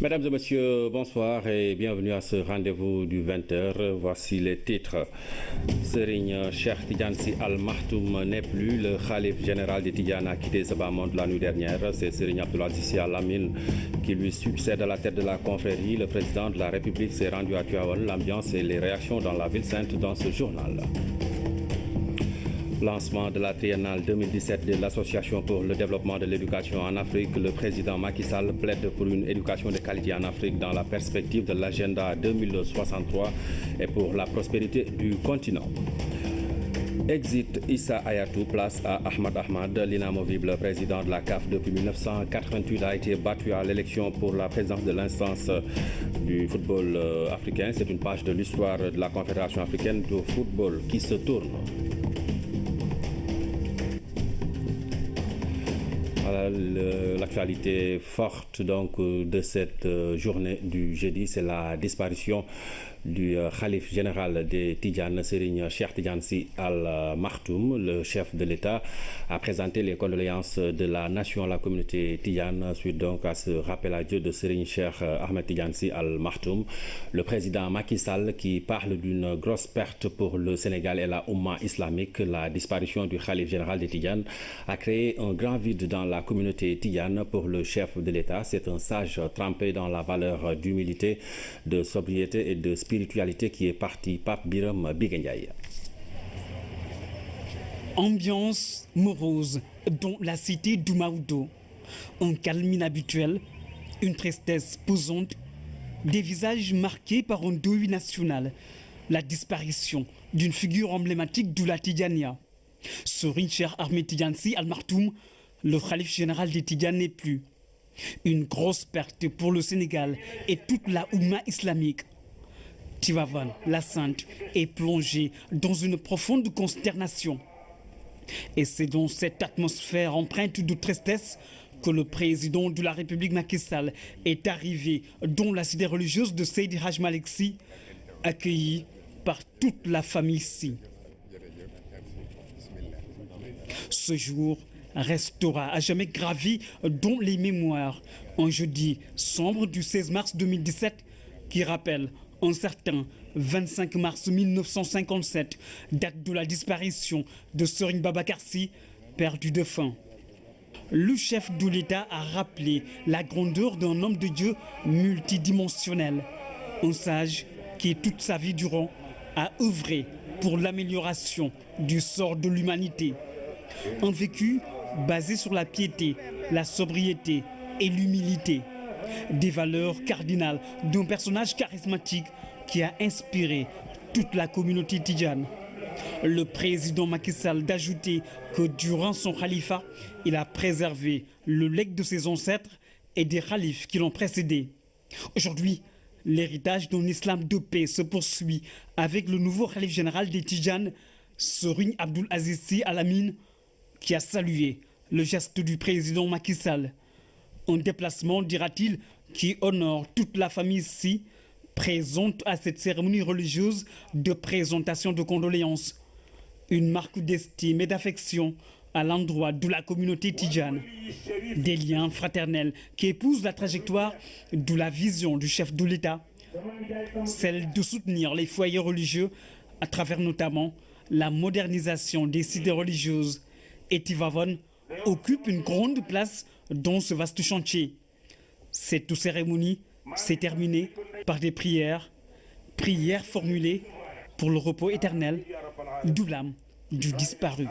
Mesdames et messieurs, bonsoir et bienvenue à ce rendez-vous du 20h. Voici les titres. Serigne Cheikh Tidiane Sy Al Maktoum n'est plus. Le khalife général des Tidjanes a quitté ce bas monde la nuit dernière. C'est Serigne Abdoul Aziz Sy Al Amine qui lui succède à la tête de la confrérie. Le président de la République s'est rendu à Tivaouane. L'ambiance et les réactions dans la ville sainte dans ce journal. Lancement de la triennale 2017 de l'Association pour le développement de l'éducation en Afrique, le président Macky Sall plaide pour une éducation de qualité en Afrique dans la perspective de l'agenda 2063 et pour la prospérité du continent. Exit Issa Hayatou, place à Ahmad Ahmad, l'inamovible président de la CAF depuis 1988 a été battu à l'élection pour la présidence de l'instance du football africain. C'est une page de l'histoire de la Confédération africaine de football qui se tourne. Voilà, l'actualité forte donc de cette journée du jeudi, c'est la disparition du khalife général des Tidjanes, Serigne Cheikh Tidiane Sy Al Maktoum. Le chef de l'État a présenté les condoléances de la nation à la communauté Tidjane suite donc à ce rappel à Dieu de Serigne Cheikh Ahmed Tidiane Sy Al Maktoum. Le président Macky Sall qui parle d'une grosse perte pour le Sénégal et la Oumma islamique. La disparition du khalife général des Tidjanes a créé un grand vide dans la communauté Tidjane. Pour le chef de l'État, c'est un sage trempé dans la valeur d'humilité, de sobriété et de spiritualité qui est parti. Pape Biram Bigendiaï. Ambiance morose dans la cité d'Oumaoudo. Un calme inhabituel, une tristesse pesante, des visages marqués par un deuil national, la disparition d'une figure emblématique de la Tidjania. Serigne Cheikh Ahmed Tidiane Sy Al Maktoum, le khalife général des Tidjanes n'est plus. Une grosse perte pour le Sénégal et toute la Oumma islamique. Tivaouane, la Sainte, est plongée dans une profonde consternation. Et c'est dans cette atmosphère empreinte de tristesse que le président de la République Macky Sall est arrivé dans la cité religieuse de Seydi Hadj Malick Sy, accueilli par toute la famille Sy. Ce jour restera à jamais gravé dans les mémoires. Un jeudi sombre du 16 mars 2017 qui rappelle un certain 25 mars 1957, date de la disparition de Serigne Babacar Sy, père du défunt. Le chef de l'État a rappelé la grandeur d'un homme de Dieu multidimensionnel, un sage qui toute sa vie durant a œuvré pour l'amélioration du sort de l'humanité. Un vécu basé sur la piété, la sobriété et l'humilité. Des valeurs cardinales d'un personnage charismatique qui a inspiré toute la communauté tidjane. Le président Macky Sall d'ajouter que durant son califat, il a préservé le legs de ses ancêtres et des khalifes qui l'ont précédé. Aujourd'hui, l'héritage d'un islam de paix se poursuit avec le nouveau khalife général des Tidjanes, Serigne Abdoul Aziz Sy Al Amine, qui a salué le geste du président Macky Sall. Un déplacement, dira-t-il, qui honore toute la famille Sy, présente à cette cérémonie religieuse de présentation de condoléances. Une marque d'estime et d'affection à l'endroit de la communauté tidjane. Des liens fraternels qui épousent la trajectoire de la vision du chef de l'État, celle de soutenir les foyers religieux à travers notamment la modernisation des cités religieuses. Et Tivaouane occupe une grande place dans ce vaste chantier. Cette cérémonie s'est terminée par des prières formulées pour le repos éternel de l'âme du disparu.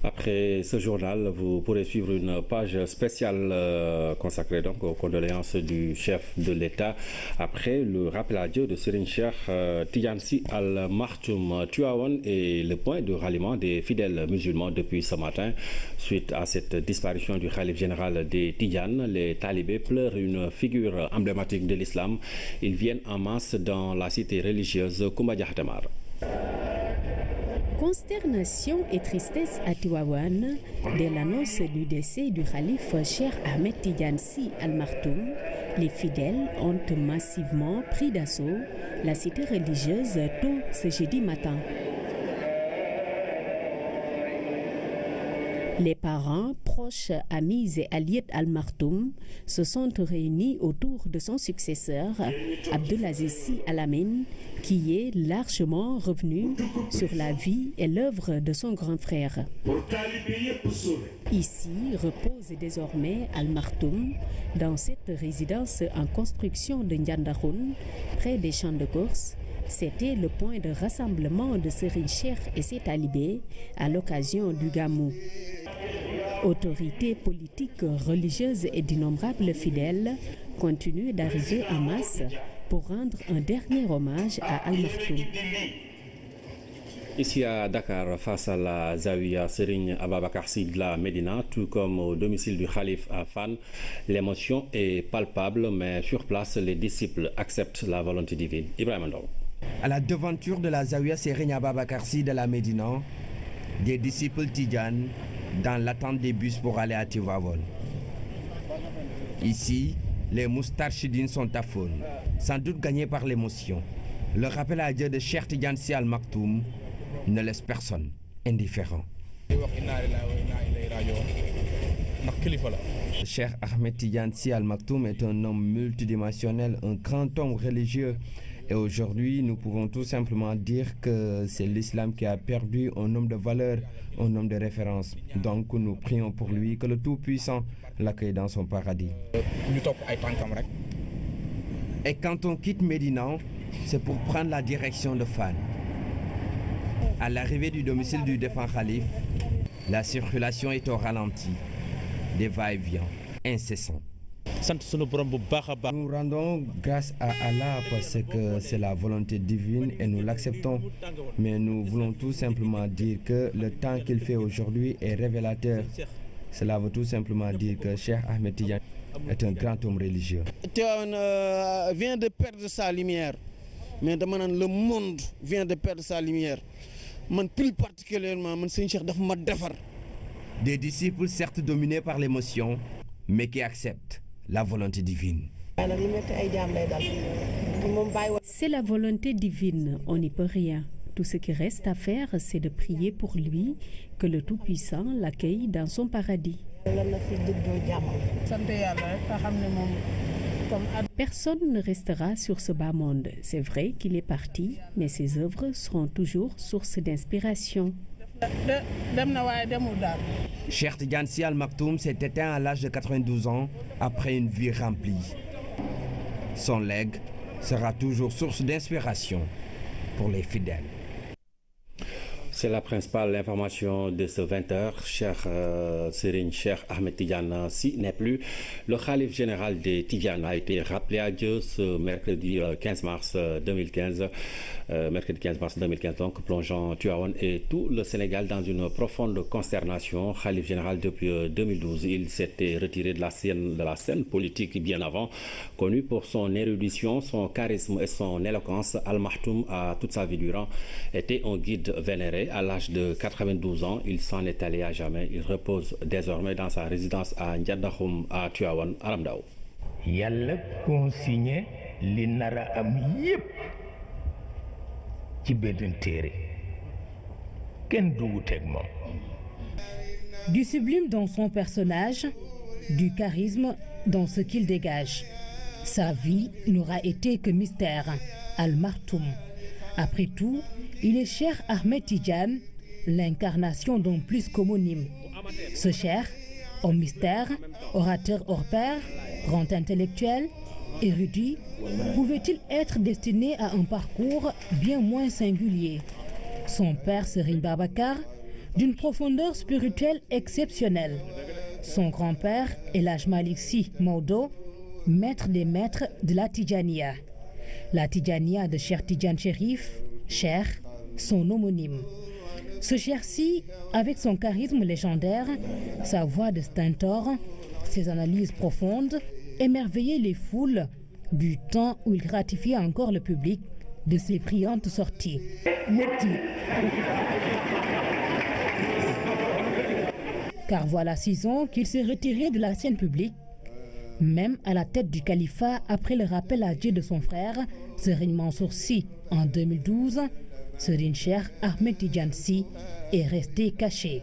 Après ce journal, vous pourrez suivre une page spéciale consacrée donc aux condoléances du chef de l'État après le rappel à Dieu de Serigne Cheikh Tidiane Sy Al Maktoum. Tivaouane est le point de ralliement des fidèles musulmans depuis ce matin. Suite à cette disparition du khalife général des Tidjanes, les talibés pleurent une figure emblématique de l'islam. Ils viennent en masse dans la cité religieuse Koumba Diakhatemar. Consternation et tristesse à Tivaouane dès l'annonce du décès du khalife Cheikh Ahmed Tidiane Sy Al Maktoum. Les fidèles ont massivement pris d'assaut la cité religieuse tôt ce jeudi matin. Les parents, proches, amis et alliés Al Maktoum se sont réunis autour de son successeur, Abdelaziz Sy Al Amine, qui est largement revenu sur la vie et l'œuvre de son grand frère. Ici repose désormais Al Maktoum, dans cette résidence en construction de Ndiandahoun, près des champs de course. C'était le point de rassemblement de Serigne Cheikh et ses talibés à l'occasion du Gamou. Autorités politiques, religieuses et d'innombrables fidèles continuent d'arriver en masse pour rendre un dernier hommage à Al Maktoum. Ici à Dakar, face à la Zawiya Serigne Ababacar Sy de la Médina, tout comme au domicile du Khalif à Fann, l'émotion est palpable, mais sur place, les disciples acceptent la volonté divine. Ibrahima Ndong. À la devanture de la Zawiya Serigne Ababacar Sy de la Médina, des disciples tidjanes dans l'attente des bus pour aller à Tivaouane. Ici, les moustarchidines sont à fond, sans doute gagnés par l'émotion. Le rappel à Dieu de Cheikh Tidiane Sy Al Maktoum ne laisse personne indifférent. Cheikh Ahmed Tidiane Sy Al Maktoum est un homme multidimensionnel, un grand homme religieux. Et aujourd'hui, nous pouvons tout simplement dire que c'est l'islam qui a perdu un homme de valeur, un homme de référence. Donc nous prions pour lui, que le Tout-Puissant l'accueille dans son paradis. Et quand on quitte Médina, c'est pour prendre la direction de Fann. À l'arrivée du domicile du défunt Khalif, la circulation est au ralenti, des va-et-vient incessants. Nous rendons grâce à Allah parce que c'est la volonté divine et nous l'acceptons. Mais nous voulons tout simplement dire que le temps qu'il fait aujourd'hui est révélateur. Cela veut tout simplement dire que Cheikh Ahmed Tidiane est un grand homme religieux. Tivaouane vient de perdre sa lumière, mais le monde vient de perdre sa lumière. Plus particulièrement, des disciples certes dominés par l'émotion, mais qui acceptent la volonté divine. C'est la volonté divine, on n'y peut rien. Tout ce qui reste à faire, c'est de prier pour lui, que le Tout-Puissant l'accueille dans son paradis. Personne ne restera sur ce bas monde. C'est vrai qu'il est parti, mais ses œuvres seront toujours source d'inspiration. Cheikh Tidiane Sy Al Maktoum s'est éteint à l'âge de 92 ans après une vie remplie. Son legs sera toujours source d'inspiration pour les fidèles. C'est la principale information de ce 20h. Serigne Cheikh Ahmed Tidiane Sy n'est plus. Le Khalif général des Tidjanes a été rappelé à Dieu ce mercredi 15 mars 2015. Mercredi 15 mars 2015, donc, plongeant Tivaouane et tout le Sénégal dans une profonde consternation. Khalif général depuis 2012, il s'était retiré de la scène politique bien avant. Connu pour son érudition, son charisme et son éloquence, Al Maktoum, à toute sa vie durant, était un guide vénéré. À l'âge de 92 ans, il s'en est allé à jamais. Il repose désormais dans sa résidence à Ndiandahoum à Tivaouane, Aram Ndao. Yalla consigné li nara am yépp ci benn téere kenn du wuteeg moom. Du sublime dans son personnage, du charisme dans ce qu'il dégage. Sa vie n'aura été que mystère. Al Maktoum. Après tout, il est Cheikh Ahmed Tidiane, l'incarnation d'un plus qu'homonyme. Ce Cheikh, homme mystère, orateur hors pair, grand intellectuel, érudit, pouvait-il être destiné à un parcours bien moins singulier? Son père Serigne Babacar, d'une profondeur spirituelle exceptionnelle. Son grand-père El Hadj Malick Sy Maodo, maître des maîtres de la Tidjaniya. La Tidjaniya de Cheikh Tidiane Chérif, Cheikh, son homonyme. Ce Cheikh Sy, avec son charisme légendaire, sa voix de stentor, ses analyses profondes, émerveillaient les foules du temps où il gratifiait encore le public de ses brillantes sorties. Car voilà 6 ans qu'il s'est retiré de la scène publique, même à la tête du califat après le rappel à Dieu de son frère, Serigne Mansour Sy, en 2012, Serigne Cheikh Ahmed Tidiane Sy est resté caché.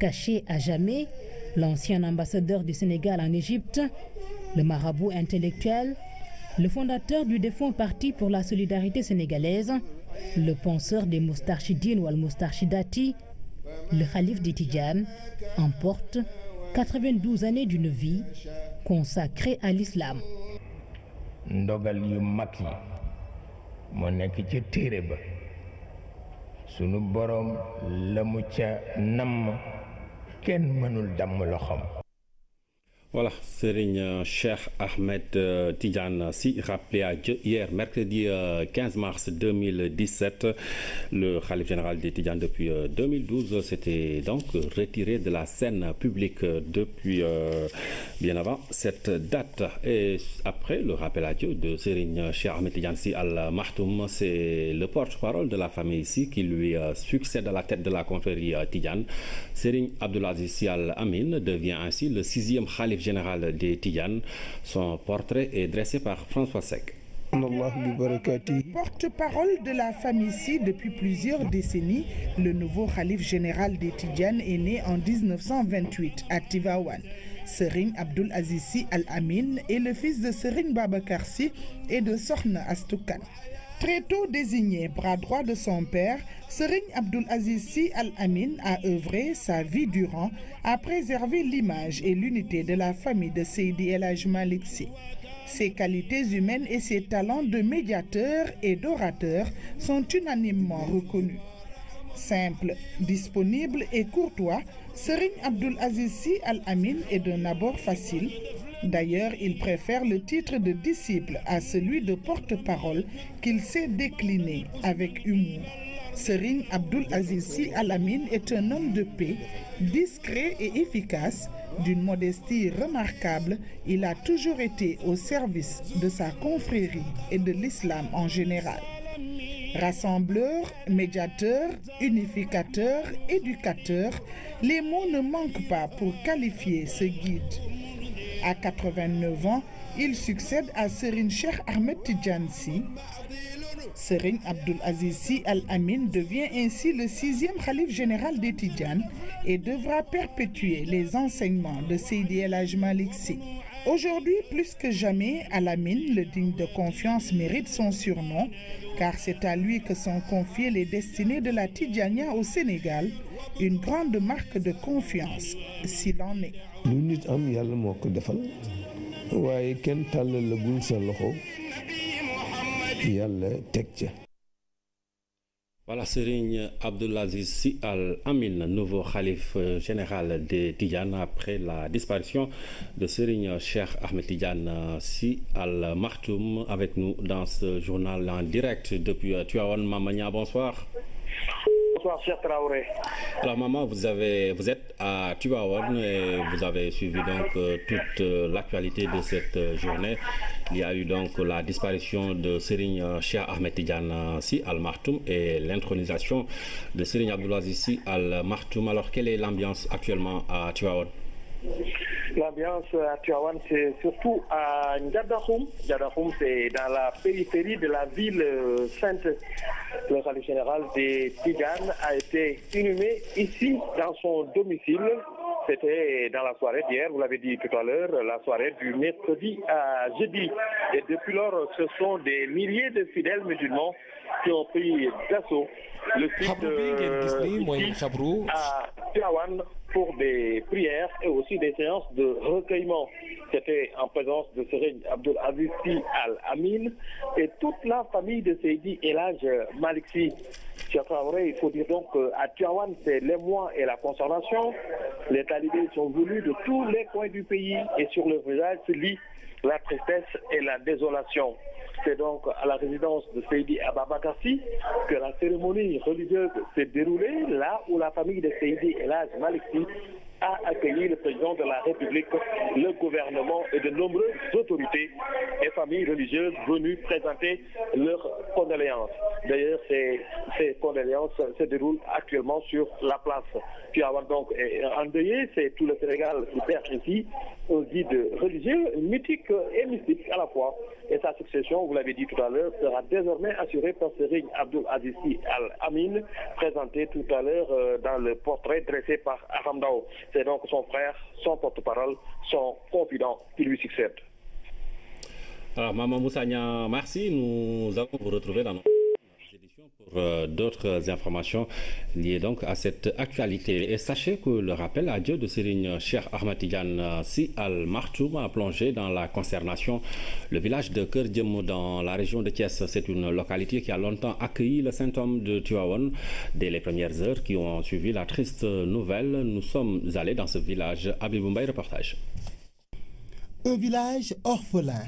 caché à jamais, l'ancien ambassadeur du Sénégal en Égypte, le marabout intellectuel, le fondateur du défunt Parti pour la solidarité sénégalaise, le penseur des Moustarchidines ou al-Moustarchidati, le Khalif des Tidjanes, emporte 92 années d'une vie consacrée à l'islam. ndogal yu mag yi moo nekk ca téere ba sunu boroom la mu ca namm kenn mënul damm loxoom. Voilà, Serigne Cheikh Ahmed Tidiane Sy, rappelé à Dieu hier, mercredi 15 mars 2017. Le khalife général des Tidjanes depuis 2012 s'était donc retiré de la scène publique depuis bien avant cette date. Et après le rappel à Dieu de Serigne Cheikh Ahmed Tidiane Sy Al Maktoum, c'est le porte-parole de la famille ici qui lui succède à la tête de la confrérie Tidjane. Serigne Abdoul Aziz Sy Al Amin devient ainsi le 6e khalife général des Tidjanes. Son portrait est dressé par François Seck. Porte-parole de la famille Sy depuis plusieurs décennies, le nouveau khalife général des Tidjanes est né en 1928 à Tivaouane. Serigne Abdoul Aziz Sy Al Amin est le fils de Serigne Babacar Sy et de Sokhna Astou Kane. Très tôt désigné bras droit de son père, Serigne Abdoul Aziz Sy Al Amin a œuvré sa vie durant à préserver l'image et l'unité de la famille de Seydi El Hadji Malick Sy. Ses qualités humaines et ses talents de médiateur et d'orateur sont unanimement reconnus. Simple, disponible et courtois, Serigne Abdoul Aziz Sy Al Amin est d'un abord facile. D'ailleurs, il préfère le titre de disciple à celui de porte-parole qu'il sait décliner avec humour. Serigne Abdoul Aziz Sy Al Amin est un homme de paix, discret et efficace, d'une modestie remarquable. Il a toujours été au service de sa confrérie et de l'islam en général. Rassembleur, médiateur, unificateur, éducateur, les mots ne manquent pas pour qualifier ce guide. À 89 ans, il succède à Serigne Cheikh Ahmed Tidiane Sy. Serigne Abdoul Aziz Sy Al Amin devient ainsi le 6e khalife général des Tidjanes et devra perpétuer les enseignements de Seydi El Hadji Malick Sy. Aujourd'hui, plus que jamais, Al Amin, le digne de confiance, mérite son surnom, car c'est à lui que sont confiées les destinées de la Tidjania au Sénégal, une grande marque de confiance, s'il en est. lu nit am yàlla moo ko defal waaye kenn tàllalagul sa loxo yàlla teg ca. Voilà, Serigne Abdoul Aziz Sy Al Amin, nouveau khalife général des Tidjanes après la disparition de Serigne Cheikh Ahmed Tidiane Sy Al Maktoum, avec nous dans ce journal en direct depuis Tivaouane. Mama Nia, bonsoir. Bonsoir, cher Traoré. Alors maman, vous êtes à Tivaouane et vous avez suivi donc toute l'actualité de cette journée. Il y a eu donc la disparition de Serigne Cheikh Ahmed Tidiane Sy Al Maktoum et l'intronisation de Serigne Abdoul Aziz Sy Al Maktoum. Alors quelle est l'ambiance actuellement à Tivaouane? L'ambiance à Tivaouane, c'est surtout à Ndiadahoum. Ndiadahoum, c'est dans la périphérie de la ville sainte. Le khalife général des Tidjanes a été inhumé ici, dans son domicile. C'était dans la soirée d'hier, vous l'avez dit tout à l'heure, la soirée du mercredi à jeudi. Et depuis lors, ce sont des milliers de fidèles musulmans qui ont pris d'assaut le site à Tivaouane pour des prières et aussi des séances de recueillement. C'était en présence de Serigne Abdoul Aziz Sy Al Amin et toute la famille de Seydi El Hadji Malick Sy. Il faut dire donc qu'à Tivaouane, c'est l'émoi et la consternation. Les talibés sont venus de tous les coins du pays et sur le visage se lit la tristesse et la désolation. C'est donc à la résidence de Seydi Ababacar Sy que la cérémonie religieuse s'est déroulée, là où la famille de Seydi El Hadji Malick Sy a accueilli le président de la République, le gouvernement et de nombreuses autorités et familles religieuses venues présenter leurs condoléances. D'ailleurs, ces condoléances se déroulent actuellement sur la place. Tivaouane donc est endeuillé, c'est tout le Sénégal qui perd ici un guide religieux, mythique et mystique à la fois. Et sa succession, vous l'avez dit tout à l'heure, sera désormais assurée par Serigne Abdoul Aziz Sy Al Amine, présenté tout à l'heure dans le portrait dressé par Aram Ndao. C'est donc son frère, son porte-parole, son confident qui lui succède. Alors, Maman Moussagna, merci. Nous allons vous retrouver dans nos éditions pour d'autres informations liées donc à cette actualité. Et sachez que le rappel à Dieu de Serigne Cheikh Ahmed Tidiane Sy Al Maktoum a plongé dans la consternation. Le village de Keur Djem dans la région de Thiès, c'est une localité qui a longtemps accueilli le saint homme de Tivaouane. Dès les premières heures qui ont suivi la triste nouvelle, nous sommes allés dans ce village. Abibou Mbaye, reportage. Un village orphelin,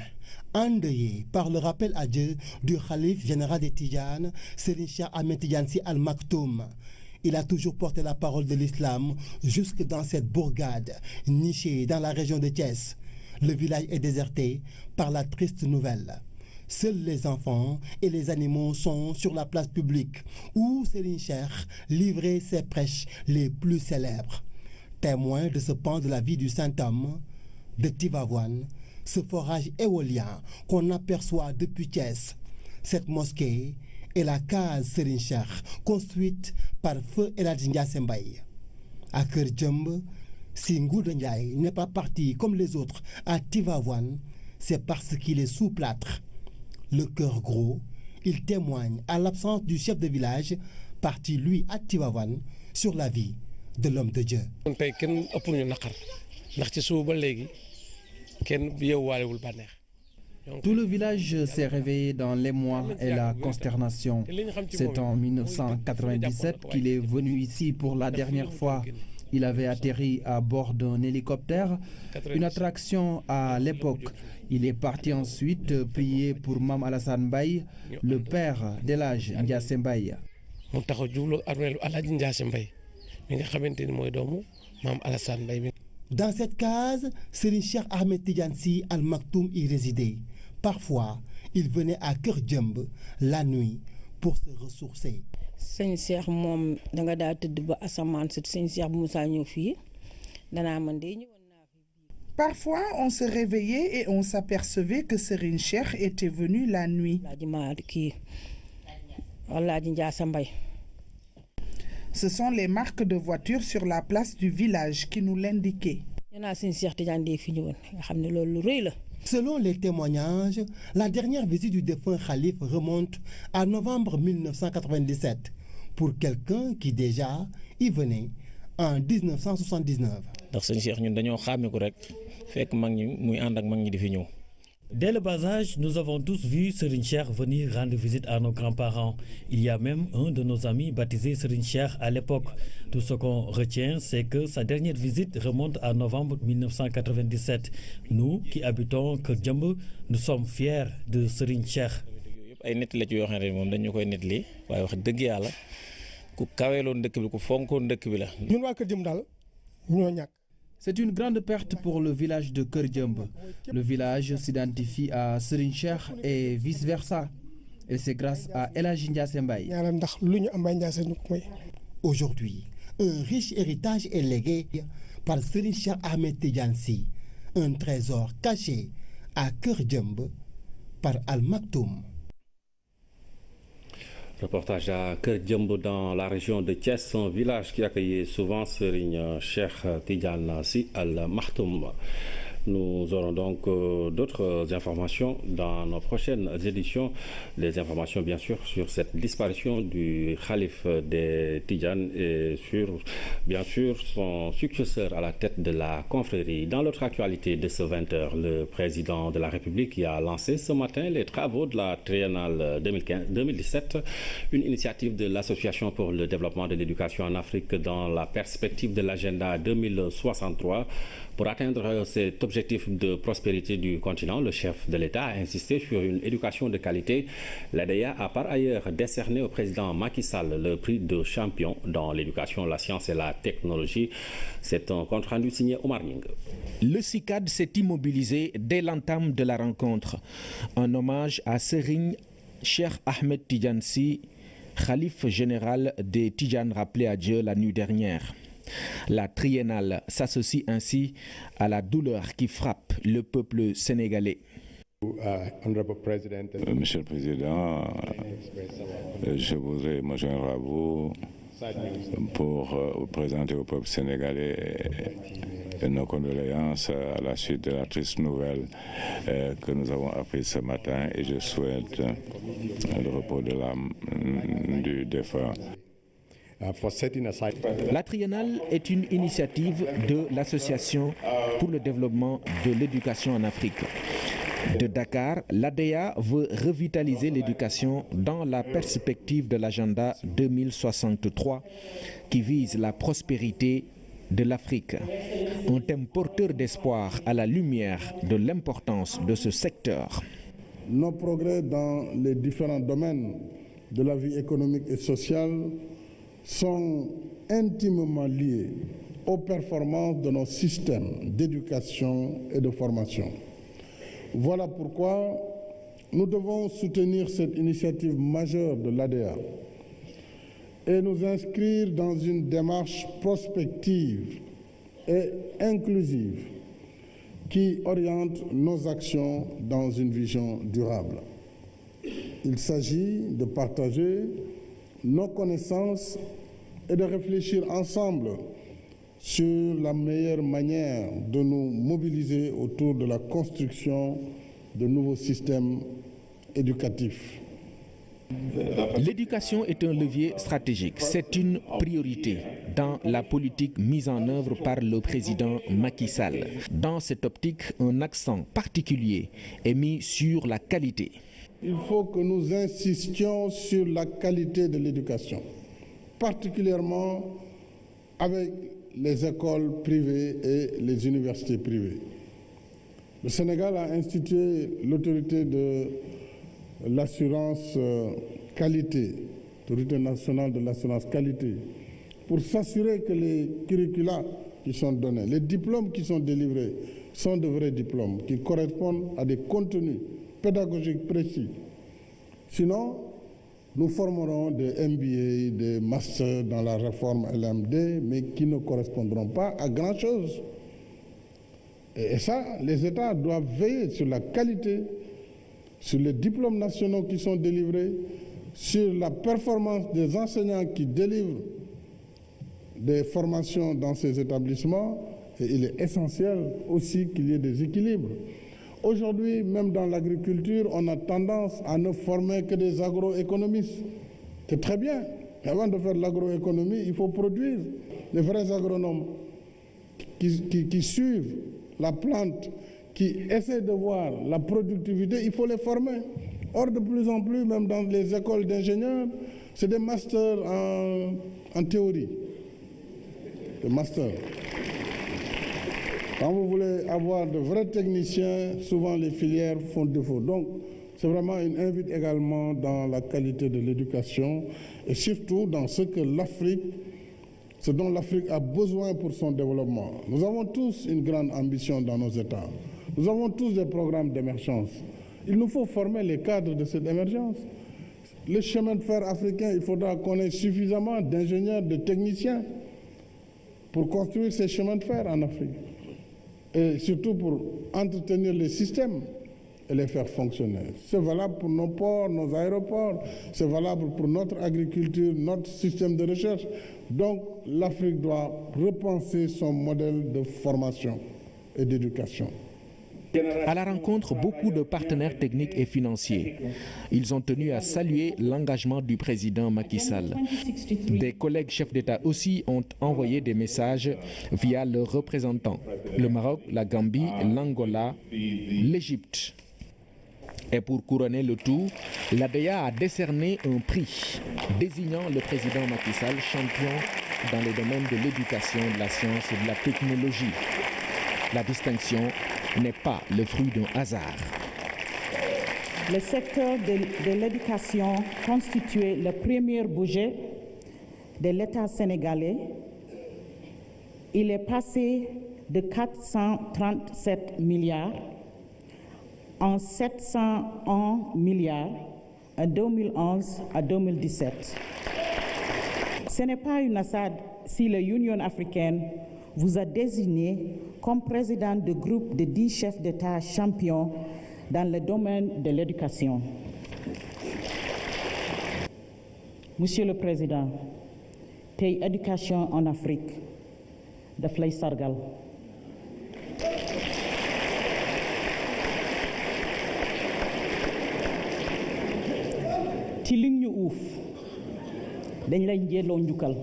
endeuillé par le rappel à Dieu du Khalife général des Tidjanes, Serigne Cheikh Ahmed Tidiane Sy Al Maktoum. Il a toujours porté la parole de l'islam jusque dans cette bourgade nichée dans la région de Thiès. Le village est déserté par la triste nouvelle. Seuls les enfants et les animaux sont sur la place publique où Serigne Cheikh livrait ses prêches les plus célèbres. Témoin de ce pan de la vie du saint homme de Tivaouane, ce forage éolien qu'on aperçoit depuis Thiès. Cette mosquée est la case Serigne Cheikh, construite par feu El Hadji Ndiassé Mbaye. À Keur Djem, si Ngouda Ndiaye n'est pas parti comme les autres à Tivaouane, c'est parce qu'il est sous plâtre. Le cœur gros, il témoigne à l'absence du chef de village, parti lui à Tivaouane, sur la vie de l'homme de Dieu. Tout le village s'est réveillé dans l'émoi et la consternation. C'est en 1997 qu'il est venu ici pour la dernière fois. Il avait atterri à bord d'un hélicoptère, une attraction à l'époque. Il est parti ensuite prier pour Mam Alassane Mbaye, le père d'El Hadji Ndiassé Mbaye. Dans cette case, Serigne Cheikh Ahmed Tidiane Sy Al Maktoum y résidait. Parfois, il venait à Keur Djem la nuit pour se ressourcer. Parfois, on se réveillait et on s'apercevait que Serigne Cheikh était venu la nuit. Ce sont les marques de voitures sur la place du village qui nous l'indiquaient. Selon les témoignages, la dernière visite du défunt Khalife remonte à novembre 1997 pour quelqu'un qui déjà y venait en 1979. Dès le bas âge, nous avons tous vu Serigne Cheikh venir rendre visite à nos grands-parents. Il y a même un de nos amis baptisé Serigne Cheikh à l'époque. Tout ce qu'on retient, c'est que sa dernière visite remonte à novembre 1997. Nous qui habitons Keur Djem, nous sommes fiers de Serigne Cheikh. C'est une grande perte pour le village de Keur Djem. Le village s'identifie à Serigne Cheikh et vice-versa. Et c'est grâce à El Hadji Ndiassé Mbaye. Aujourd'hui, un riche héritage est légué par Serigne Cheikh Ahmed Tidiane Sy, un trésor caché à Keur Djem par Al Maktoum. Reportage à Keur Djem dans la région de Thiès, un village qui accueillait souvent Serigne Cheikh Tidiane Sy Al Maktoum. Nous aurons donc d'autres informations dans nos prochaines éditions. Des informations bien sûr sur cette disparition du Khalife des Tidjanes et sur bien sûr son successeur à la tête de la confrérie. Dans l'autre actualité de ce 20h, le président de la République qui a lancé ce matin les travaux de la triennale 2017, une initiative de l'Association pour le développement de l'éducation en Afrique dans la perspective de l'agenda 2063 pour atteindre cet objectif. objectifs de prospérité du continent, le chef de l'État a insisté sur une éducation de qualité. L'ADEA a par ailleurs décerné au président Macky Sall le prix de champion dans l'éducation, la science et la technologie. C'est un compte rendu signé Omar Ning. Le CICAD s'est immobilisé dès l'entame de la rencontre. Un hommage à Serigne Cheikh Ahmed Tidiane Sy, khalife général des Tidjanes rappelé à Dieu la nuit dernière. La triennale s'associe ainsi à la douleur qui frappe le peuple sénégalais. Monsieur le Président, je voudrais me joindre à vous pour présenter au peuple sénégalais nos condoléances à la suite de la triste nouvelle que nous avons apprise ce matin, et je souhaite le repos de l'âme du défunt. La triennale est une initiative de l'Association pour le développement de l'éducation en Afrique. De Dakar, l'ADEA veut revitaliser l'éducation dans la perspective de l'agenda 2063 qui vise la prospérité de l'Afrique. Un thème porteur d'espoir à la lumière de l'importance de ce secteur. Nos progrès dans les différents domaines de la vie économique et sociale sont intimement liés aux performances de nos systèmes d'éducation et de formation. Voilà pourquoi nous devons soutenir cette initiative majeure de l'ADEA et nous inscrire dans une démarche prospective et inclusive qui oriente nos actions dans une vision durable. Il s'agit de partager nos connaissances et de réfléchir ensemble sur la meilleure manière de nous mobiliser autour de la construction de nouveaux systèmes éducatifs. L'éducation est un levier stratégique. C'est une priorité dans la politique mise en œuvre par le président Macky Sall. Dans cette optique, un accent particulier est mis sur la qualité. Il faut que nous insistions sur la qualité de l'éducation, particulièrement avec les écoles privées et les universités privées. Le Sénégal a institué l'autorité de l'assurance qualité, l'autorité nationale de l'assurance qualité, pour s'assurer que les curricula qui sont donnés, les diplômes qui sont délivrés, sont de vrais diplômes qui correspondent à des contenus pédagogiques précis. Sinon, nous formerons des MBA, des masters dans la réforme LMD, mais qui ne correspondront pas à grand-chose. Et ça, les États doivent veiller sur la qualité, sur les diplômes nationaux qui sont délivrés, sur la performance des enseignants qui délivrent des formations dans ces établissements. Et il est essentiel aussi qu'il y ait des équilibres. Aujourd'hui, même dans l'agriculture, on a tendance à ne former que des agroéconomistes. C'est très bien. Mais avant de faire de l'agroéconomie, il faut produire des vrais agronomes qui suivent la plante, qui essaient de voir la productivité. Il faut les former. Or, de plus en plus, même dans les écoles d'ingénieurs, c'est des masters en théorie. Des masters. Quand vous voulez avoir de vrais techniciens, souvent les filières font défaut. Donc, c'est vraiment une invite également dans la qualité de l'éducation et surtout dans ce dont l'Afrique a besoin pour son développement. Nous avons tous une grande ambition dans nos États. Nous avons tous des programmes d'émergence. Il nous faut former les cadres de cette émergence. Le chemin de fer africain, il faudra qu'on ait suffisamment d'ingénieurs, de techniciens pour construire ces chemins de fer en Afrique. Et surtout pour entretenir les systèmes et les faire fonctionner. C'est valable pour nos ports, nos aéroports, c'est valable pour notre agriculture, notre système de recherche. Donc l'Afrique doit repenser son modèle de formation et d'éducation. À la rencontre, beaucoup de partenaires techniques et financiers. Ils ont tenu à saluer l'engagement du président Macky Sall. Des collègues chefs d'État aussi ont envoyé des messages via leurs représentants. Le Maroc, la Gambie, l'Angola, l'Égypte. Et pour couronner le tout, l'ADEA a décerné un prix désignant le président Macky Sall champion dans les domaines de l'éducation, de la science et de la technologie. La distinction n'est pas le fruit d'un hasard. Le secteur de l'éducation constituait le premier budget de l'État sénégalais. Il est passé de 437 milliards en 701 milliards en 2011 à 2017. Ce n'est pas une hasard si l'Union africaine vous a désigné comme président de groupe de 10 chefs d'État champions dans le domaine de l'éducation. Monsieur le Président, tey éducation en Afrique daf lay sargal. ci li ñu uuf dañ lay njëloo njukkal.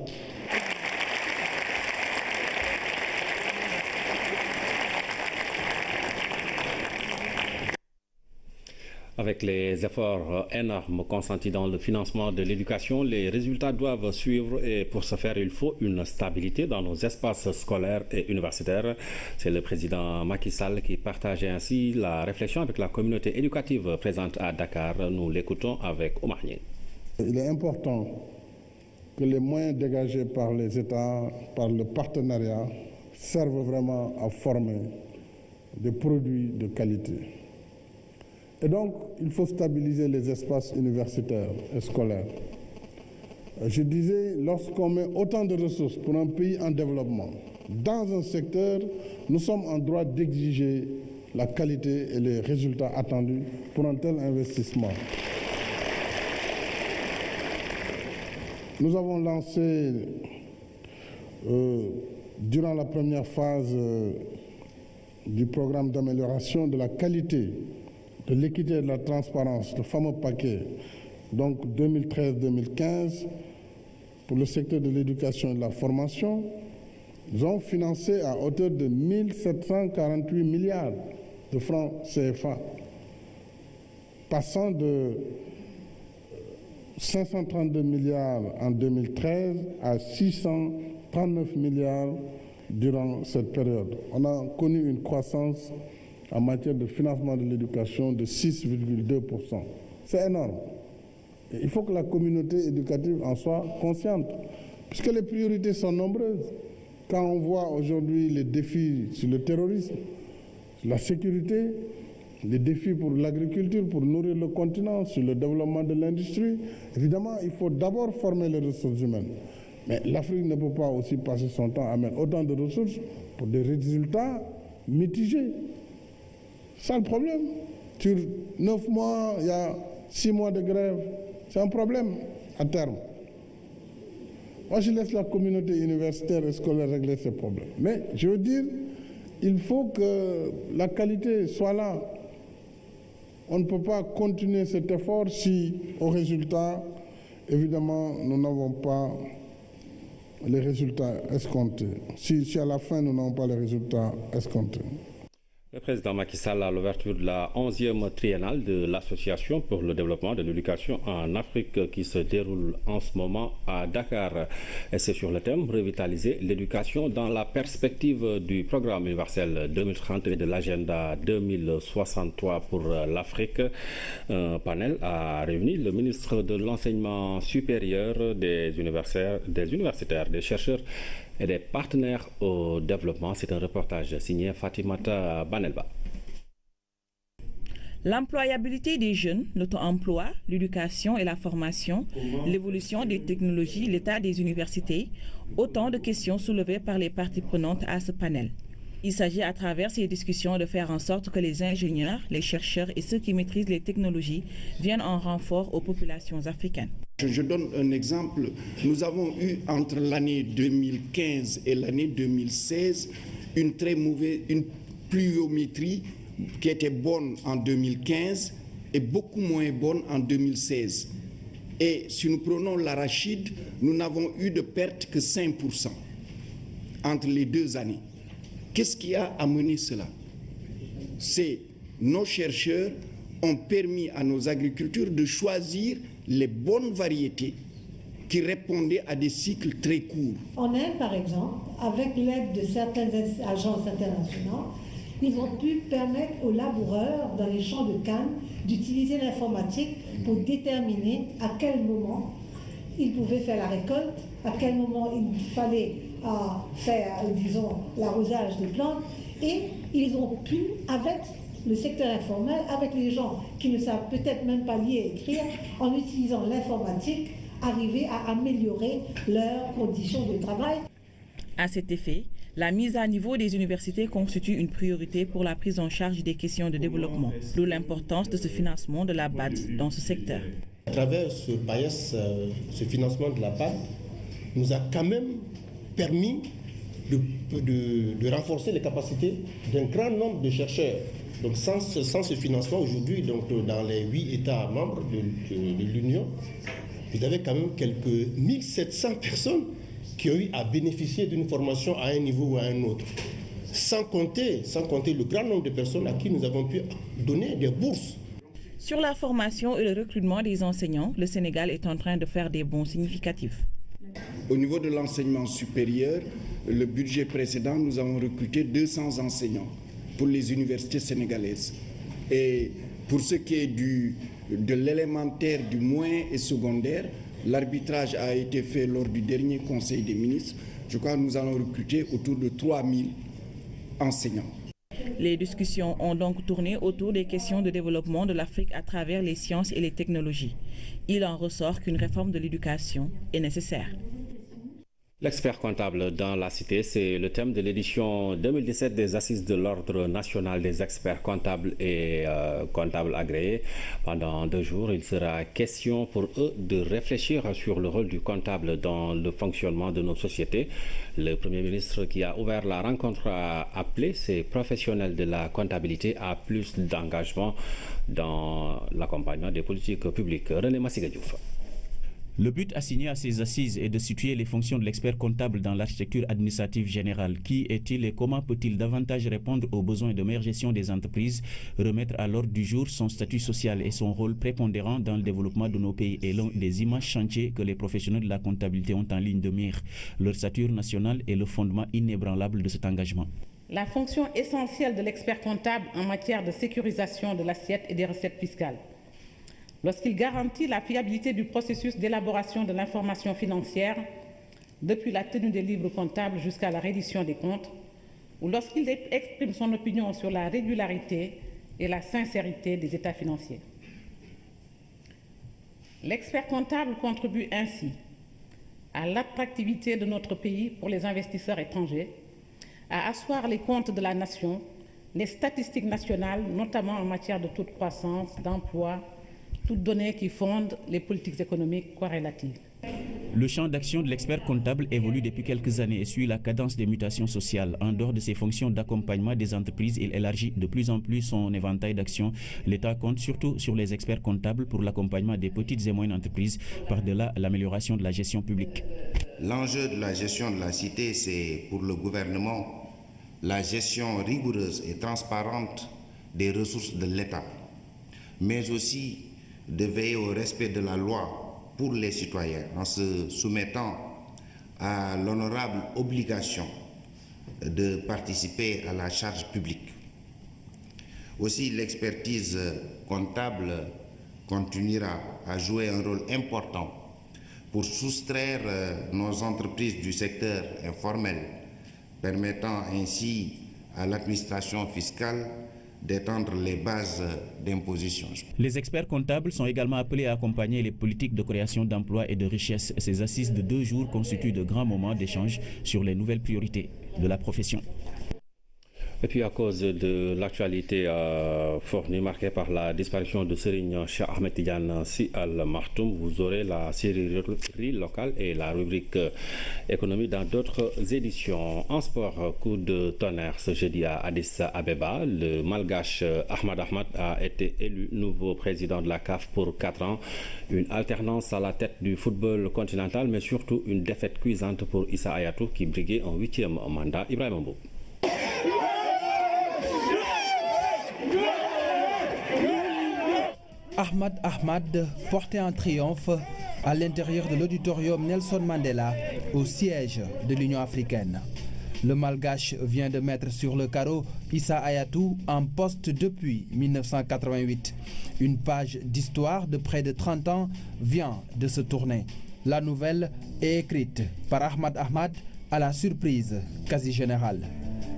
Avec les efforts énormes consentis dans le financement de l'éducation, les résultats doivent suivre et pour ce faire, il faut une stabilité dans nos espaces scolaires et universitaires. C'est le président Macky Sall qui partageait ainsi la réflexion avec la communauté éducative présente à Dakar. Nous l'écoutons avec Omar Nye. Il est important que les moyens dégagés par les États, par le partenariat, servent vraiment à former des produits de qualité. Et donc, il faut stabiliser les espaces universitaires et scolaires. Je disais, lorsqu'on met autant de ressources pour un pays en développement, dans un secteur, nous sommes en droit d'exiger la qualité et les résultats attendus pour un tel investissement. Nous avons lancé, durant la première phase du programme d'amélioration de la qualité, de l'équité et de la transparence, le fameux paquet, donc 2013-2015, pour le secteur de l'éducation et de la formation, nous avons financé à hauteur de 1748 milliards de francs CFA, passant de 532 milliards en 2013 à 639 milliards durant cette période. On a connu une croissance en matière de financement de l'éducation de 6,2%. C'est énorme. Et il faut que la communauté éducative en soit consciente, puisque les priorités sont nombreuses. Quand on voit aujourd'hui les défis sur le terrorisme, sur la sécurité, les défis pour l'agriculture, pour nourrir le continent, sur le développement de l'industrie, évidemment, il faut d'abord former les ressources humaines. Mais l'Afrique ne peut pas aussi passer son temps à mettre autant de ressources pour des résultats mitigés. C'est le problème. Sur 9 mois, il y a 6 mois de grève. C'est un problème à terme. Moi, je laisse la communauté universitaire et scolaire régler ces problèmes. Mais je veux dire, il faut que la qualité soit là. On ne peut pas continuer cet effort si, au résultat, évidemment, nous n'avons pas les résultats escomptés. Si à la fin, nous n'avons pas les résultats escomptés. Le président Macky Sall à l'ouverture de la 11e triennale de l'Association pour le développement de l'éducation en Afrique qui se déroule en ce moment à Dakar. Et c'est sur le thème revitaliser l'éducation dans la perspective du programme universel 2030 et de l'agenda 2063 pour l'Afrique. Un panel a réuni le ministre de l'Enseignement supérieur, des universitaires, des chercheurs et des partenaires au développement. C'est un reportage signé Fatimata Banelba. L'employabilité des jeunes, l'auto-emploi, l'éducation et la formation, l'évolution des technologies, l'état des universités, autant de questions soulevées par les parties prenantes à ce panel. Il s'agit à travers ces discussions de faire en sorte que les ingénieurs, les chercheurs et ceux qui maîtrisent les technologies viennent en renfort aux populations africaines. Je donne un exemple. Nous avons eu entre l'année 2015 et l'année 2016 une pluviométrie qui était bonne en 2015 et beaucoup moins bonne en 2016. Et si nous prenons l'arachide, nous n'avons eu de perte que 5% entre les 2 années. Qu'est-ce qui a amené cela? C'est nos chercheurs ont permis à nos agriculteurs de choisir les bonnes variétés qui répondaient à des cycles très courts. En Inde, par exemple, avec l'aide de certaines agences internationales, ils ont pu permettre aux laboureurs dans les champs de canne d'utiliser l'informatique pour déterminer à quel moment ils pouvaient faire la récolte, à quel moment il fallait faire, disons, l'arrosage des plantes, et ils ont pu, avec le secteur informel, avec les gens qui ne savent peut-être même pas lire et écrire, en utilisant l'informatique, arriver à améliorer leurs conditions de travail. À cet effet, la mise à niveau des universités constitue une priorité pour la prise en charge des questions de développement, d'où l'importance de ce financement de la BAD dans ce secteur. À travers ce PAES, ce financement de la BAD nous a quand même permis de renforcer les capacités d'un grand nombre de chercheurs. Donc sans ce financement aujourd'hui, dans les 8 États membres de l'Union, vous avez quand même quelques 1700 personnes qui ont eu à bénéficier d'une formation à un niveau ou à un autre. Sans compter le grand nombre de personnes à qui nous avons pu donner des bourses. Sur la formation et le recrutement des enseignants, le Sénégal est en train de faire des bons significatifs. Au niveau de l'enseignement supérieur, le budget précédent, nous avons recruté 200 enseignants pour les universités sénégalaises. Et pour ce qui est de l'élémentaire, du moyen et secondaire, l'arbitrage a été fait lors du dernier Conseil des ministres. Je crois que nous allons recruter autour de 3000 enseignants. Les discussions ont donc tourné autour des questions de développement de l'Afrique à travers les sciences et les technologies. Il en ressort qu'une réforme de l'éducation est nécessaire. L'expert comptable dans la cité, c'est le thème de l'édition 2017 des Assises de l'Ordre national des experts comptables et comptables agréés. Pendant 2 jours, il sera question pour eux de réfléchir sur le rôle du comptable dans le fonctionnement de nos sociétés. Le Premier ministre qui a ouvert la rencontre a appelé ces professionnels de la comptabilité à plus d'engagement dans l'accompagnement des politiques publiques. René Massiga Diouf. Le but assigné à ces assises est de situer les fonctions de l'expert comptable dans l'architecture administrative générale. Qui est-il et comment peut-il davantage répondre aux besoins de meilleure gestion des entreprises, remettre à l'ordre du jour son statut social et son rôle prépondérant dans le développement de nos pays est l'un des immenses chantiers que les professionnels de la comptabilité ont en ligne de mire. Leur stature nationale est le fondement inébranlable de cet engagement. La fonction essentielle de l'expert comptable en matière de sécurisation de l'assiette et des recettes fiscales. Lorsqu'il garantit la fiabilité du processus d'élaboration de l'information financière, depuis la tenue des livres comptables jusqu'à la reddition des comptes, ou lorsqu'il exprime son opinion sur la régularité et la sincérité des états financiers. L'expert comptable contribue ainsi à l'attractivité de notre pays pour les investisseurs étrangers, à asseoir les comptes de la nation, les statistiques nationales, notamment en matière de taux de croissance, d'emploi, toutes données qui fondent les politiques économiques corrélatives. Le champ d'action de l'expert comptable évolue depuis quelques années et suit la cadence des mutations sociales. En dehors de ses fonctions d'accompagnement des entreprises, il élargit de plus en plus son éventail d'actions. L'État compte surtout sur les experts comptables pour l'accompagnement des petites et moyennes entreprises, par-delà l'amélioration de la gestion publique. L'enjeu de la gestion de la cité, c'est pour le gouvernement la gestion rigoureuse et transparente des ressources de l'État, mais aussi de veiller au respect de la loi pour les citoyens en se soumettant à l'honorable obligation de participer à la charge publique. Aussi, l'expertise comptable continuera à jouer un rôle important pour soustraire nos entreprises du secteur informel, permettant ainsi à l'administration fiscale d'étendre les bases d'imposition. Les experts comptables sont également appelés à accompagner les politiques de création d'emplois et de richesse. Ces assises de 2 jours constituent de grands moments d'échange sur les nouvelles priorités de la profession. Et puis à cause de l'actualité fournie marquée par la disparition de Serigne Cheikh Ahmed Tidiane Sy Al Maktoum, vous aurez la série locale et la rubrique économie dans d'autres éditions. En sport, coup de tonnerre ce jeudi à Addis Abeba. Le Malgache Ahmad Ahmad a été élu nouveau président de la CAF pour 4 ans. Une alternance à la tête du football continental, mais surtout une défaite cuisante pour Issa Hayatou qui briguait un 8e mandat. Ibrahim Mbou. Ahmad Ahmad portait en triomphe à l'intérieur de l'auditorium Nelson Mandela au siège de l'Union africaine. Le Malgache vient de mettre sur le carreau Issa Hayatou en poste depuis 1988. Une page d'histoire de près de 30 ans vient de se tourner. La nouvelle est écrite par Ahmad Ahmad à la surprise quasi générale.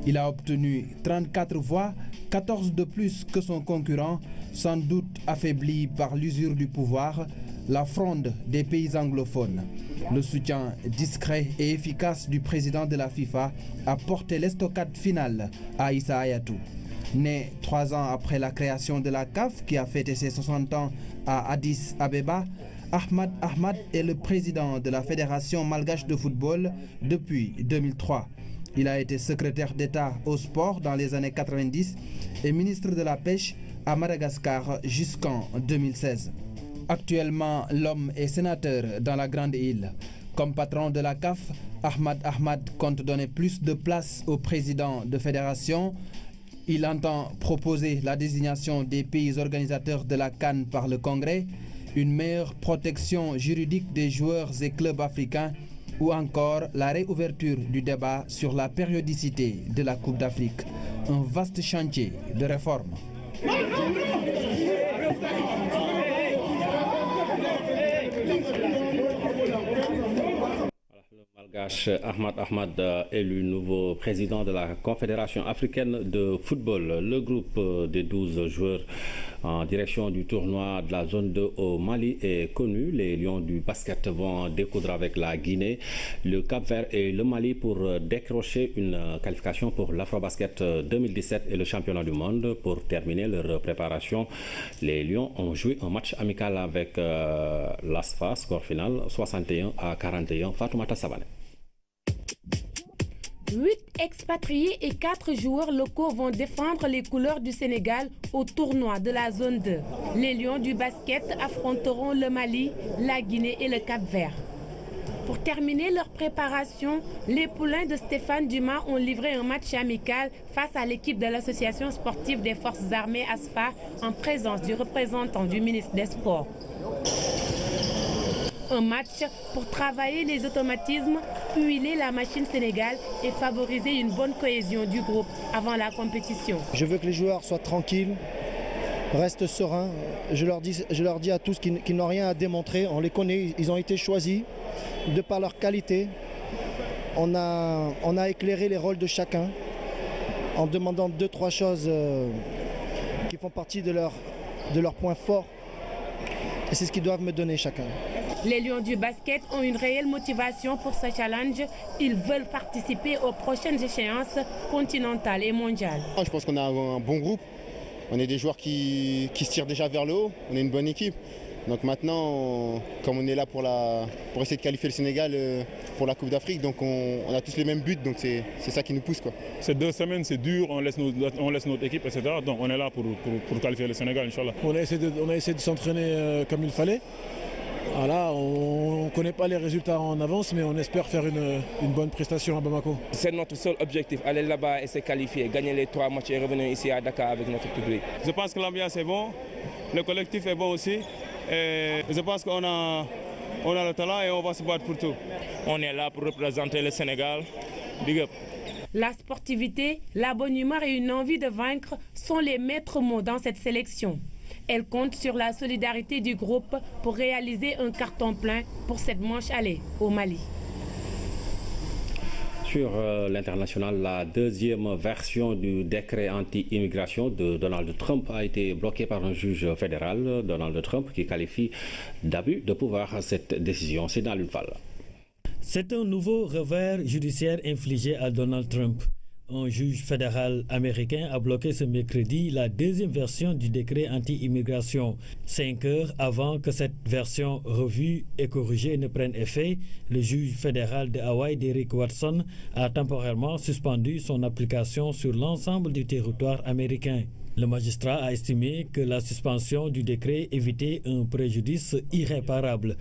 Il a obtenu 34 voix, 14 de plus que son concurrent, sans doute affaibli par l'usure du pouvoir, la fronde des pays anglophones. Le soutien discret et efficace du président de la FIFA a porté l'estocade finale à Issa Hayatou. Né 3 ans après la création de la CAF, qui a fêté ses 60 ans à Addis Abeba, Ahmad Ahmad est le président de la Fédération malgache de football depuis 2003. Il a été secrétaire d'État au sport dans les années 90 et ministre de la Pêche à Madagascar jusqu'en 2016. Actuellement, l'homme est sénateur dans la Grande Île. Comme patron de la CAF, Ahmad Ahmad compte donner plus de place au président de fédération. Il entend proposer la désignation des pays organisateurs de la CAN par le Congrès, une meilleure protection juridique des joueurs et clubs africains ou encore la réouverture du débat sur la périodicité de la Coupe d'Afrique. Un vaste chantier de réforme. Malgache Ahmad Ahmad élu nouveau président de la Confédération africaine de football. Le groupe des 12 joueurs en direction du tournoi de la zone 2 au Mali est connu. Les Lions du basket vont découdre avec la Guinée, le Cap-Vert et le Mali pour décrocher une qualification pour l'Afrobasket 2017 et le championnat du monde. Pour terminer leur préparation, les Lions ont joué un match amical avec l'ASFA, score final 61-41. Fatoumata Savané. 8 expatriés et 4 joueurs locaux vont défendre les couleurs du Sénégal au tournoi de la zone 2. Les Lions du basket affronteront le Mali, la Guinée et le Cap-Vert. Pour terminer leur préparation, les poulains de Stéphane Dumas ont livré un match amical face à l'équipe de l'association sportive des forces armées ASFA en présence du représentant du ministre des Sports. Un match pour travailler les automatismes, huiler la machine Sénégal et favoriser une bonne cohésion du groupe avant la compétition. Je veux que les joueurs soient tranquilles, restent sereins. Je leur dis à tous qu'ils n'ont rien à démontrer. On les connaît, ils ont été choisis de par leur qualité. On a éclairé les rôles de chacun en demandant 2-3 choses qui font partie de leurs points forts. Et c'est ce qu'ils doivent me donner chacun. Les Lions du basket ont une réelle motivation pour ce challenge. Ils veulent participer aux prochaines échéances continentales et mondiales. Je pense qu'on a un bon groupe. On est des joueurs qui se tirent déjà vers le haut. On est une bonne équipe. Donc maintenant, comme on est là pour essayer de qualifier le Sénégal pour la Coupe d'Afrique, donc on a tous les mêmes buts, donc c'est ça qui nous pousse, quoi. Ces 2 semaines, c'est dur, on laisse notre équipe, etc. Donc on est là pour qualifier le Sénégal, Inch'Allah. On a essayé de s'entraîner comme il fallait. Voilà, on ne connaît pas les résultats en avance, mais on espère faire une bonne prestation à Bamako. C'est notre seul objectif, aller là-bas et se qualifier, gagner les 3 matchs et revenir ici à Dakar avec notre public. Je pense que l'ambiance est bonne, le collectif est bon aussi. Et je pense qu'on a le talent et on va se battre pour tout. On est là pour représenter le Sénégal. Big up. La sportivité, la bonne humeur et une envie de vaincre sont les maîtres mots dans cette sélection. Elle compte sur la solidarité du groupe pour réaliser un carton plein pour cette manche aller au Mali. Sur l'international, la deuxième version du décret anti-immigration de Donald Trump a été bloquée par un juge fédéral, Donald Trump, qui qualifie d'abus de pouvoir cette décision. C'est dans l'UFAL. C'est un nouveau revers judiciaire infligé à Donald Trump. Un juge fédéral américain a bloqué ce mercredi la deuxième version du décret anti-immigration. 5 heures avant que cette version revue et corrigée ne prenne effet, le juge fédéral de Hawaï, Derek Watson, a temporairement suspendu son application sur l'ensemble du territoire américain. Le magistrat a estimé que la suspension du décret évitait un préjudice irréparable.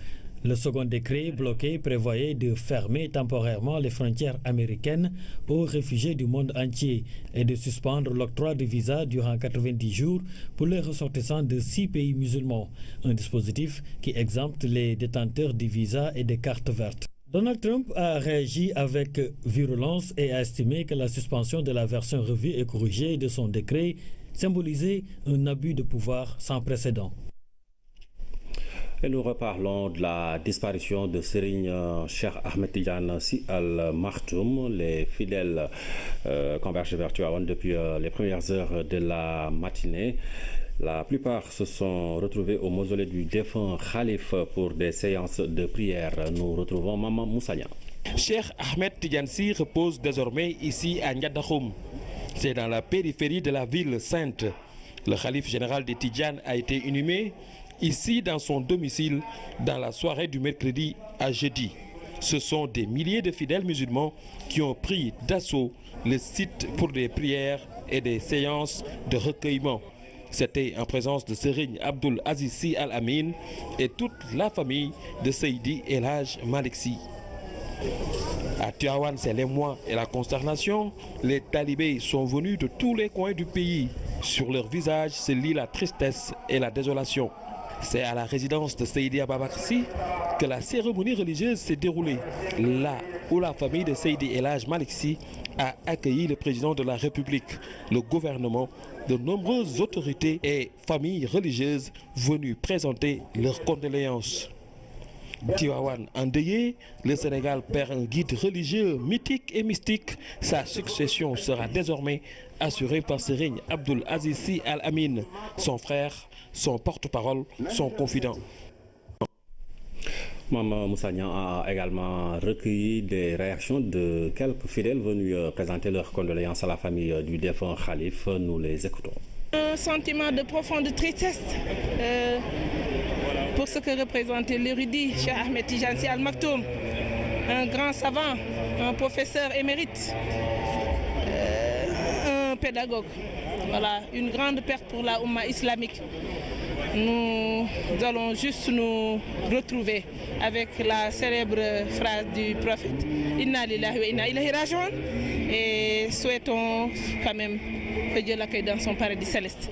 Le second décret bloqué prévoyait de fermer temporairement les frontières américaines aux réfugiés du monde entier et de suspendre l'octroi de visas durant 90 jours pour les ressortissants de 6 pays musulmans, un dispositif qui exempte les détenteurs de visas et de cartes vertes. Donald Trump a réagi avec virulence et a estimé que la suspension de la version revue et corrigée de son décret symbolisait un abus de pouvoir sans précédent. Et nous reparlons de la disparition de Serigne Cheikh Ahmed Tidiane Sy Al Maktoum. Les fidèles convergent vers Tivaouane depuis les premières heures de la matinée. La plupart se sont retrouvés au mausolée du défunt Khalif pour des séances de prière. Nous retrouvons Maman Moussagna. Cheikh Ahmed Tidiane Sy repose désormais ici à Ndiadakhoum. C'est dans la périphérie de la ville sainte. Le Khalif général des Tidjanes a été inhumé ici dans son domicile dans la soirée du mercredi à jeudi. Ce sont des milliers de fidèles musulmans qui ont pris d'assaut le site pour des prières et des séances de recueillement. C'était en présence de Serigne Abdoul Aziz Sy Al Amin et toute la famille de Seydi El Hadj Malick Sy. À Tivaouane, c'est l'émoi et la consternation. Les talibés sont venus de tous les coins du pays. Sur leur visage se lit la tristesse et la désolation. C'est à la résidence de Seydi Ababakar Sy que la cérémonie religieuse s'est déroulée. Là où la famille de Seydi El Hadj Malick Sy a accueilli le président de la République, le gouvernement, de nombreuses autorités et familles religieuses venues présenter leurs condoléances. Tivaouane endeuillé, le Sénégal perd un guide religieux mythique et mystique. Sa succession sera désormais assurée par Serigne Abdoul Aziz Sy Al Amin, son frère, son porte-parole, son confident. Maman Moussagna a également recueilli des réactions de quelques fidèles venus présenter leurs condoléances à la famille du défunt Khalif. Nous les écoutons. Un sentiment de profonde tristesse pour ce que représentait l'érudit Cheikh Ahmed Tidiane Sy Al Maktoum, un grand savant, un professeur émérite, un pédagogue. Voilà, une grande perte pour la Oumma islamique. Nous allons juste nous retrouver avec la célèbre phrase du prophète Inna lillahi wa inna ilayhi raji'un et souhaitons quand même que Dieu l'accueille dans son paradis céleste.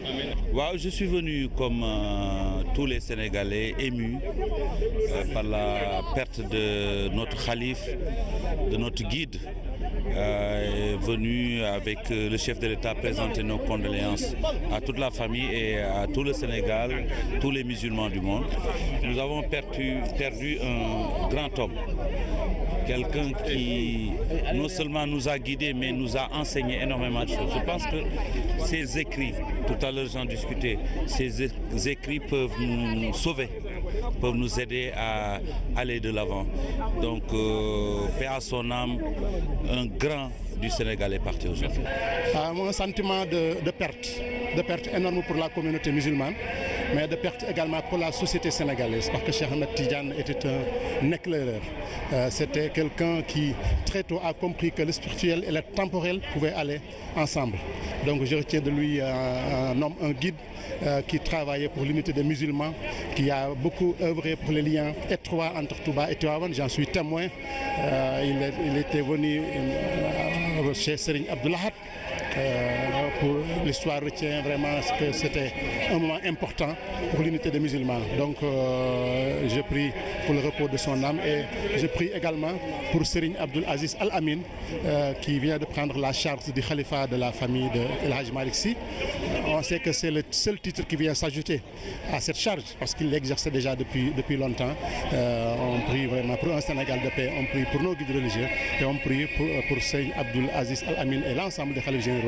Wow, je suis venu comme tous les Sénégalais émus par la perte de notre khalife, de notre guide. Venu avec le chef de l'État présenter nos condoléances à toute la famille et à tout le Sénégal, tous les musulmans du monde. Nous avons perdu un grand homme, quelqu'un qui non seulement nous a guidés mais nous a enseigné énormément de choses. Je pense que ces écrits, tout à l'heure j'en discutais, ces écrits peuvent nous sauver, peuvent nous aider à aller de l'avant. Donc, paix à son âme, un grand du Sénégal est parti aujourd'hui. Un sentiment de perte énorme pour la communauté musulmane, mais de perte également pour la société sénégalaise, parce que Cheikh Ahmed Tidiane était un éclaireur. C'était quelqu'un qui très tôt a compris que le spirituel et le temporel pouvaient aller ensemble. Donc je retiens de lui un homme, un guide qui travaillait pour l'unité des musulmans, qui a beaucoup œuvré pour les liens étroits entre Touba et Tivaouane. J'en suis témoin. Il était venu chez Serigne Abdoul Ahad. Pour l'histoire retient vraiment que c'était un moment important pour l'unité des musulmans. Donc je prie pour le repos de son âme et je prie également pour Serigne Abdoul Aziz Al Amin qui vient de prendre la charge du khalifa de la famille de El Hadj Malick Sy. On sait que c'est le seul titre qui vient s'ajouter à cette charge parce qu'il l'exerçait déjà depuis longtemps. On prie vraiment pour un Sénégal de paix, on prie pour nos guides religieux et on prie pour Serigne Abdoul Aziz Al Amin et l'ensemble des khalifes généraux.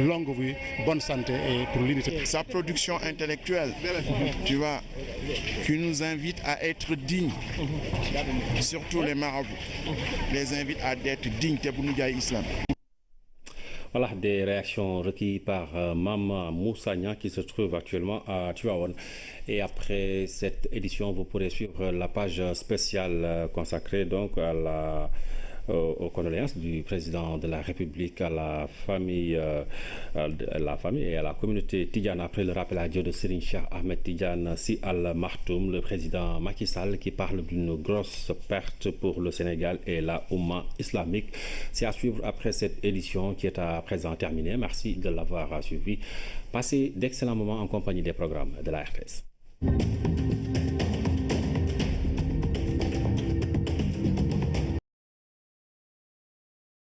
Longue vie, bonne santé et pour l'unité. Sa production intellectuelle, tu vois, qui nous invite à être dignes, surtout les marabouts, les invite à être dignes pour nous dire l'islam. Voilà des réactions recueillies par Maman Moussagna qui se trouve actuellement à Tivaouane. Et après cette édition, vous pourrez suivre la page spéciale consacrée donc aux condoléances du président de la République à la famille et à la communauté tidjane après le rappel à Dieu de Serigne Cheikh Ahmed Tidiane Sy Al Maktoum, le président Macky Sall qui parle d'une grosse perte pour le Sénégal et la Oumma islamique. C'est à suivre après cette édition qui est à présent terminée. Merci de l'avoir suivi. Passez d'excellents moments en compagnie des programmes de la RTS.